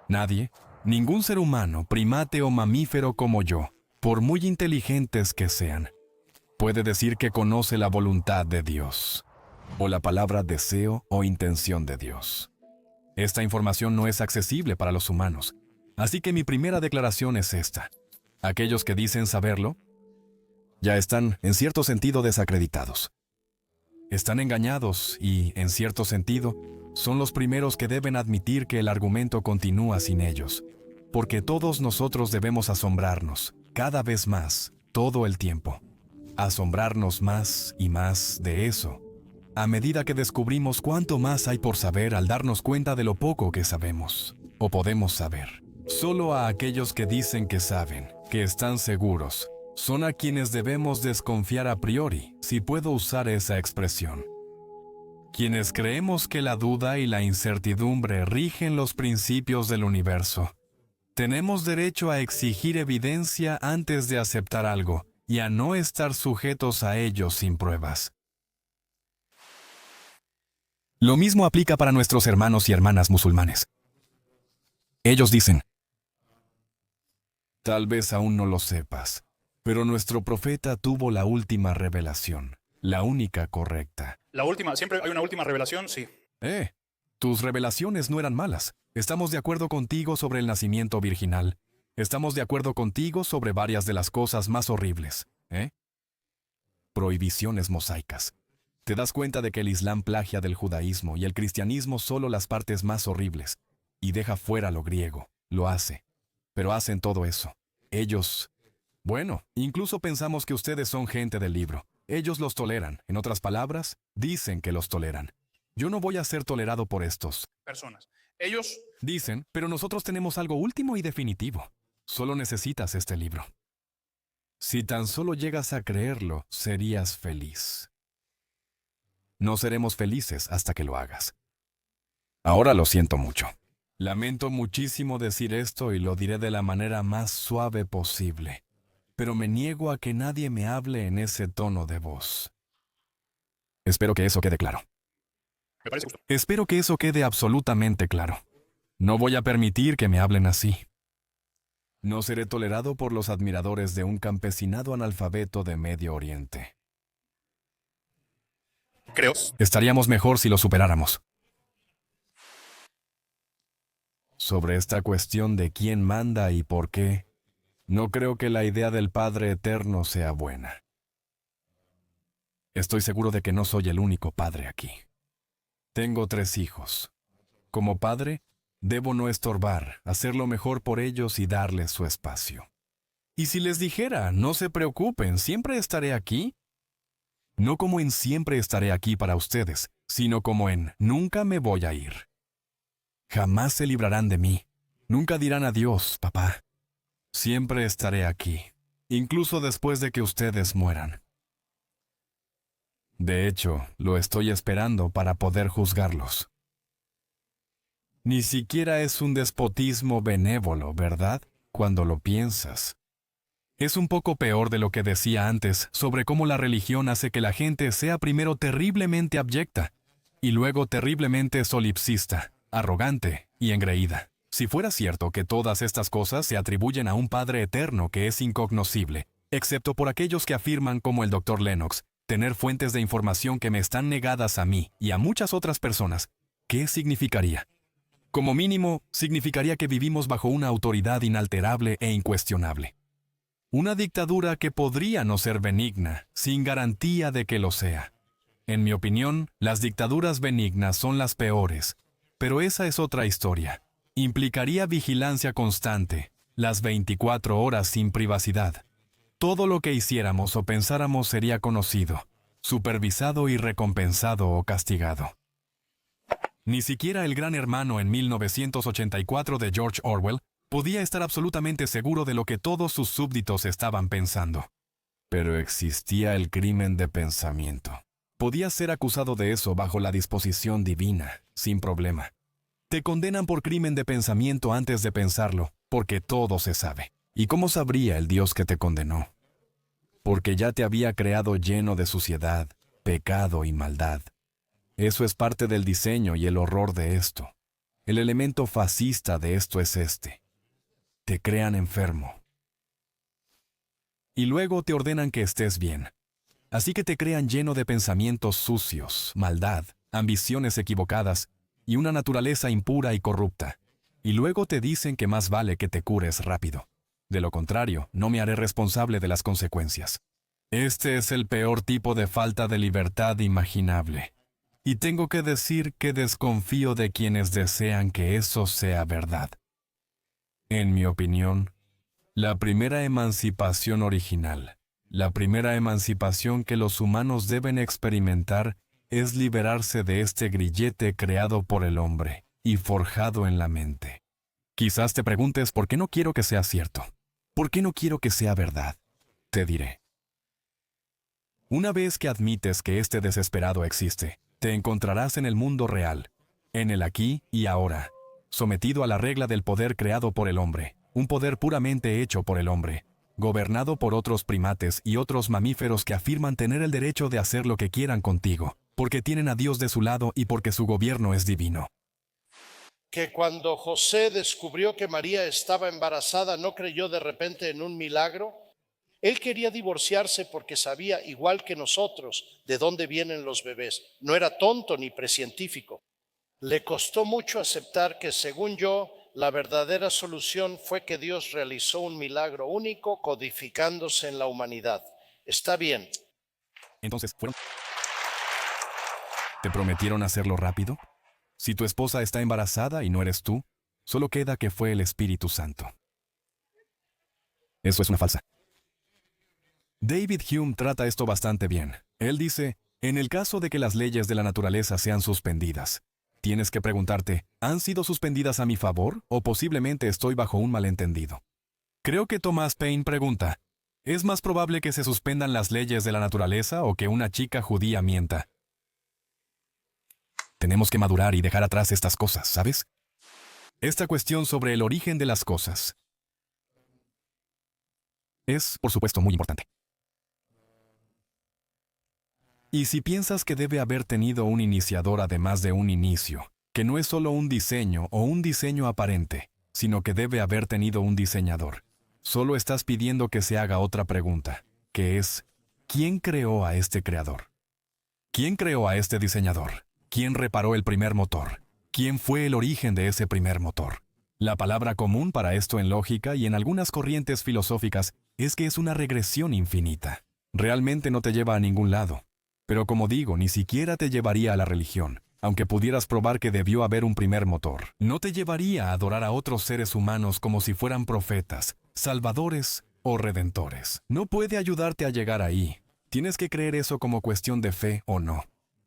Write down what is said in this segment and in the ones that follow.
Nadie, ningún ser humano, primate o mamífero como yo, por muy inteligentes que sean, puede decir que conoce la voluntad de Dios, o la palabra deseo o intención de Dios. Esta información no es accesible para los humanos, así que mi primera declaración es esta. Aquellos que dicen saberlo, ya están, en cierto sentido, desacreditados. Están engañados y, en cierto sentido, son los primeros que deben admitir que el argumento continúa sin ellos, porque todos nosotros debemos asombrarnos, cada vez más, todo el tiempo. Asombrarnos más y más de eso, a medida que descubrimos cuánto más hay por saber al darnos cuenta de lo poco que sabemos, o podemos saber. Solo a aquellos que dicen que saben, que están seguros, son a quienes debemos desconfiar a priori, si puedo usar esa expresión. Quienes creemos que la duda y la incertidumbre rigen los principios del universo. Tenemos derecho a exigir evidencia antes de aceptar algo y a no estar sujetos a ello sin pruebas. Lo mismo aplica para nuestros hermanos y hermanas musulmanes. Ellos dicen, tal vez aún no lo sepas, pero nuestro profeta tuvo la última revelación, la única correcta. La última, siempre hay una última revelación, sí. Tus revelaciones no eran malas. Estamos de acuerdo contigo sobre el nacimiento virginal. Estamos de acuerdo contigo sobre varias de las cosas más horribles. Prohibiciones mosaicas. Te das cuenta de que el Islam plagia del judaísmo y el cristianismo solo las partes más horribles, y deja fuera lo griego. Lo hace. Pero hacen todo eso. Ellos... Bueno, incluso pensamos que ustedes son gente del libro. Ellos los toleran. En otras palabras, dicen que los toleran. Yo no voy a ser tolerado por estos Personas. Ellos dicen, pero nosotros tenemos algo último y definitivo. Solo necesitas este libro. Si tan solo llegas a creerlo, serías feliz. No seremos felices hasta que lo hagas. Ahora lo siento mucho. Lamento muchísimo decir esto y lo diré de la manera más suave posible, pero me niego a que nadie me hable en ese tono de voz. Espero que eso quede claro. me parece justo. Espero que eso quede absolutamente claro. No voy a permitir que me hablen así. No seré tolerado por los admiradores de un campesinado analfabeto de Medio Oriente. Creo. Estaríamos mejor si lo superáramos. Sobre esta cuestión de quién manda y por qué, no creo que la idea del Padre Eterno sea buena. Estoy seguro de que no soy el único padre aquí. Tengo 3 hijos. Como padre, debo no estorbar, hacer lo mejor por ellos y darles su espacio. Y si les dijera, no se preocupen, siempre estaré aquí, no como en siempre estaré aquí para ustedes, sino como en nunca me voy a ir. Jamás se librarán de mí. Nunca dirán adiós, papá. Siempre estaré aquí, incluso después de que ustedes mueran. De hecho, lo estoy esperando para poder juzgarlos. Ni siquiera es un despotismo benévolo, ¿verdad? Cuando lo piensas. Es un poco peor de lo que decía antes sobre cómo la religión hace que la gente sea primero terriblemente abyecta y luego terriblemente solipsista, arrogante y engreída. Si fuera cierto que todas estas cosas se atribuyen a un Padre eterno que es incognoscible, excepto por aquellos que afirman como el Dr. Lennox, tener fuentes de información que me están negadas a mí y a muchas otras personas, ¿qué significaría? Como mínimo, significaría que vivimos bajo una autoridad inalterable e incuestionable. Una dictadura que podría no ser benigna, sin garantía de que lo sea. En mi opinión, las dictaduras benignas son las peores, pero esa es otra historia. Implicaría vigilancia constante, las 24 horas sin privacidad. Todo lo que hiciéramos o pensáramos sería conocido, supervisado y recompensado o castigado. Ni siquiera el Gran Hermano en 1984 de George Orwell podía estar absolutamente seguro de lo que todos sus súbditos estaban pensando. Pero existía el crimen de pensamiento. Podías ser acusado de eso bajo la disposición divina, sin problema. Te condenan por crimen de pensamiento antes de pensarlo, porque todo se sabe. ¿Y cómo sabría el Dios que te condenó? Porque ya te había creado lleno de suciedad, pecado y maldad. Eso es parte del diseño y el horror de esto. El elemento fascista de esto es este. Te crean enfermo. Y luego te ordenan que estés bien. Así que te crean lleno de pensamientos sucios, maldad, ambiciones equivocadas y una naturaleza impura y corrupta. Y luego te dicen que más vale que te cures rápido. De lo contrario, no me haré responsable de las consecuencias. Este es el peor tipo de falta de libertad imaginable. Y tengo que decir que desconfío de quienes desean que eso sea verdad. En mi opinión, la primera emancipación original, la primera emancipación que los humanos deben experimentar es liberarse de este grillete creado por el hombre y forjado en la mente. Quizás te preguntes por qué no quiero que sea cierto. ¿Por qué no quiero que sea verdad? Te diré. Una vez que admites que este desesperado existe, te encontrarás en el mundo real, en el aquí y ahora, sometido a la regla del poder creado por el hombre, un poder puramente hecho por el hombre, gobernado por otros primates y otros mamíferos que afirman tener el derecho de hacer lo que quieran contigo, porque tienen a Dios de su lado y porque su gobierno es divino. Que cuando José descubrió que María estaba embarazada, no creyó de repente en un milagro. Él quería divorciarse porque sabía, igual que nosotros, de dónde vienen los bebés. No era tonto ni precientífico. Le costó mucho aceptar que, según yo, la verdadera solución fue que Dios realizó un milagro único codificándose en la humanidad. Está bien. Entonces, ¿te prometieron hacerlo rápido? Si tu esposa está embarazada y no eres tú, solo queda que fue el Espíritu Santo. Eso es una falsa. David Hume trata esto bastante bien. Él dice, en el caso de que las leyes de la naturaleza sean suspendidas, tienes que preguntarte, ¿han sido suspendidas a mi favor o posiblemente estoy bajo un malentendido? Creo que Thomas Paine pregunta, ¿es más probable que se suspendan las leyes de la naturaleza o que una chica judía mienta? Tenemos que madurar y dejar atrás estas cosas, ¿sabes? Esta cuestión sobre el origen de las cosas es, por supuesto, muy importante. Y si piensas que debe haber tenido un iniciador además de un inicio, que no es solo un diseño o un diseño aparente, sino que debe haber tenido un diseñador, solo estás pidiendo que se haga otra pregunta, que es, ¿quién creó a este creador? ¿Quién creó a este diseñador? ¿Quién reparó el primer motor? ¿Quién fue el origen de ese primer motor? La palabra común para esto en lógica y en algunas corrientes filosóficas es que es una regresión infinita. Realmente no te lleva a ningún lado. Pero como digo, ni siquiera te llevaría a la religión, aunque pudieras probar que debió haber un primer motor. No te llevaría a adorar a otros seres humanos como si fueran profetas, salvadores o redentores. No puede ayudarte a llegar ahí. Tienes que creer eso como cuestión de fe o no.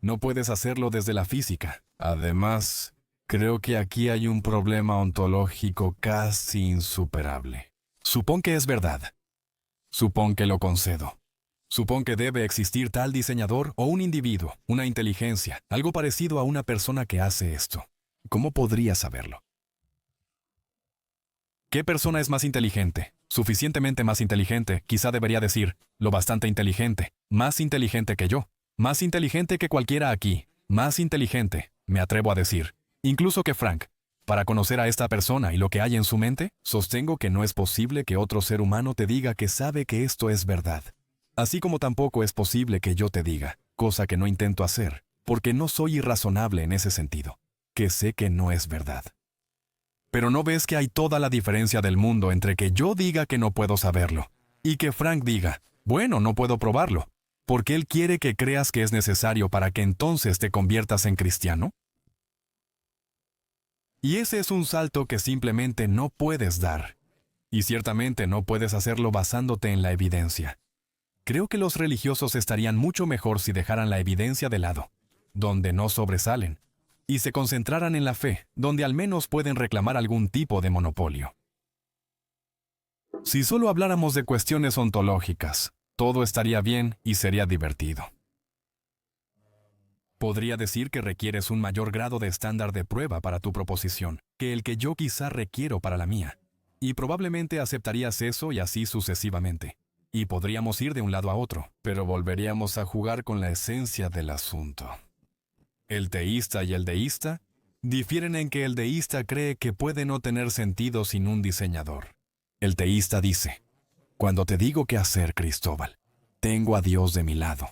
No puedes hacerlo desde la física. Además, creo que aquí hay un problema ontológico casi insuperable. Supón que es verdad. Supón que lo concedo. Supón que debe existir tal diseñador o un individuo, una inteligencia, algo parecido a una persona que hace esto. ¿Cómo podría saberlo? ¿Qué persona es más inteligente? Suficientemente más inteligente, quizá debería decir, lo bastante inteligente, más inteligente que yo, más inteligente que cualquiera aquí, más inteligente, me atrevo a decir, incluso que Frank. Para conocer a esta persona y lo que hay en su mente, sostengo que no es posible que otro ser humano te diga que sabe que esto es verdad. Así como tampoco es posible que yo te diga, cosa que no intento hacer, porque no soy irrazonable en ese sentido, que sé que no es verdad. Pero ¿no ves que hay toda la diferencia del mundo entre que yo diga que no puedo saberlo, y que Frank diga, bueno, no puedo probarlo, porque él quiere que creas que es necesario para que entonces te conviertas en cristiano? Y ese es un salto que simplemente no puedes dar, y ciertamente no puedes hacerlo basándote en la evidencia. Creo que los religiosos estarían mucho mejor si dejaran la evidencia de lado, donde no sobresalen, y se concentraran en la fe, donde al menos pueden reclamar algún tipo de monopolio. Si solo habláramos de cuestiones ontológicas, todo estaría bien y sería divertido. Podría decir que requieres un mayor grado de estándar de prueba para tu proposición que el que yo quizá requiero para la mía, y probablemente aceptarías eso y así sucesivamente. Y podríamos ir de un lado a otro, pero volveríamos a jugar con la esencia del asunto. El teísta y el deísta Difieren en que el deísta cree que puede no tener sentido sin un diseñador. El teísta dice, cuando te digo qué hacer, Cristóbal, tengo a Dios de mi lado.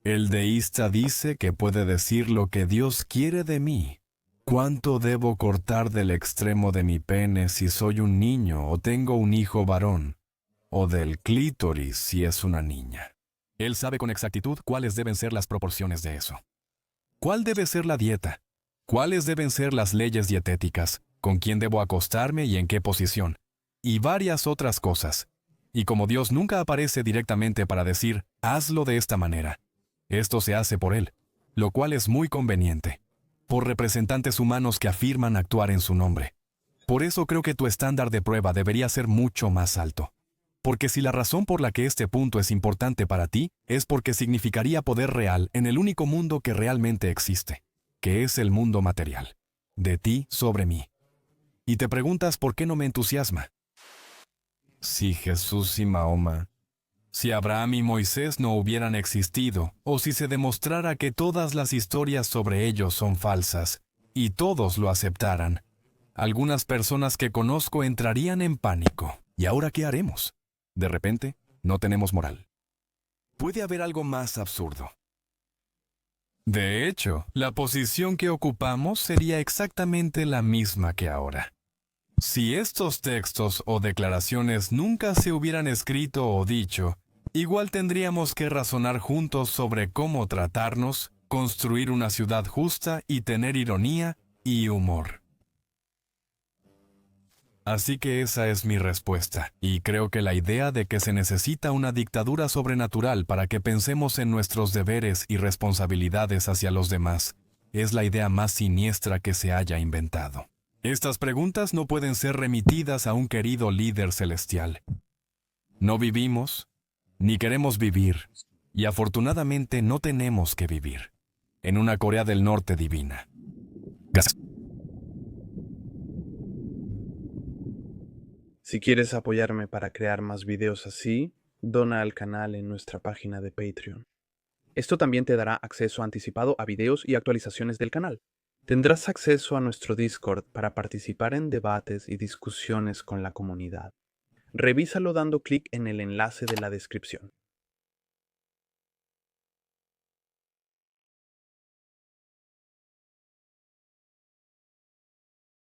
El deísta dice que puede decir lo que Dios quiere de mí. ¿Cuánto debo cortar del extremo de mi pene si soy un niño o tengo un hijo varón? O del clítoris si es una niña. Él sabe con exactitud cuáles deben ser las proporciones de eso. ¿Cuál debe ser la dieta? ¿Cuáles deben ser las leyes dietéticas? ¿Con quién debo acostarme y en qué posición? Y varias otras cosas. Y como Dios nunca aparece directamente para decir, hazlo de esta manera, esto se hace por Él, lo cual es muy conveniente, por representantes humanos que afirman actuar en su nombre. Por eso creo que tu estándar de prueba debería ser mucho más alto. Porque si la razón por la que este punto es importante para ti es porque significaría poder real en el único mundo que realmente existe, que es el mundo material, de ti sobre mí. Y te preguntas por qué no me entusiasma. Si Jesús y Mahoma, si Abraham y Moisés no hubieran existido, o si se demostrara que todas las historias sobre ellos son falsas, y todos lo aceptaran, algunas personas que conozco entrarían en pánico. ¿Y ahora qué haremos? De repente, no tenemos moral. Puede haber algo más absurdo. De hecho, la posición que ocupamos sería exactamente la misma que ahora. Si estos textos o declaraciones nunca se hubieran escrito o dicho, igual tendríamos que razonar juntos sobre cómo tratarnos, construir una ciudad justa y tener ironía y humor. Así que esa es mi respuesta, y creo que la idea de que se necesita una dictadura sobrenatural para que pensemos en nuestros deberes y responsabilidades hacia los demás es la idea más siniestra que se haya inventado. Estas preguntas no pueden ser remitidas a un querido líder celestial. No vivimos, ni queremos vivir, y afortunadamente no tenemos que vivir, en una Corea del Norte divina. Gracias. Si quieres apoyarme para crear más videos así, dona al canal en nuestra página de Patreon. Esto también te dará acceso anticipado a videos y actualizaciones del canal. Tendrás acceso a nuestro Discord para participar en debates y discusiones con la comunidad. Revísalo dando clic en el enlace de la descripción.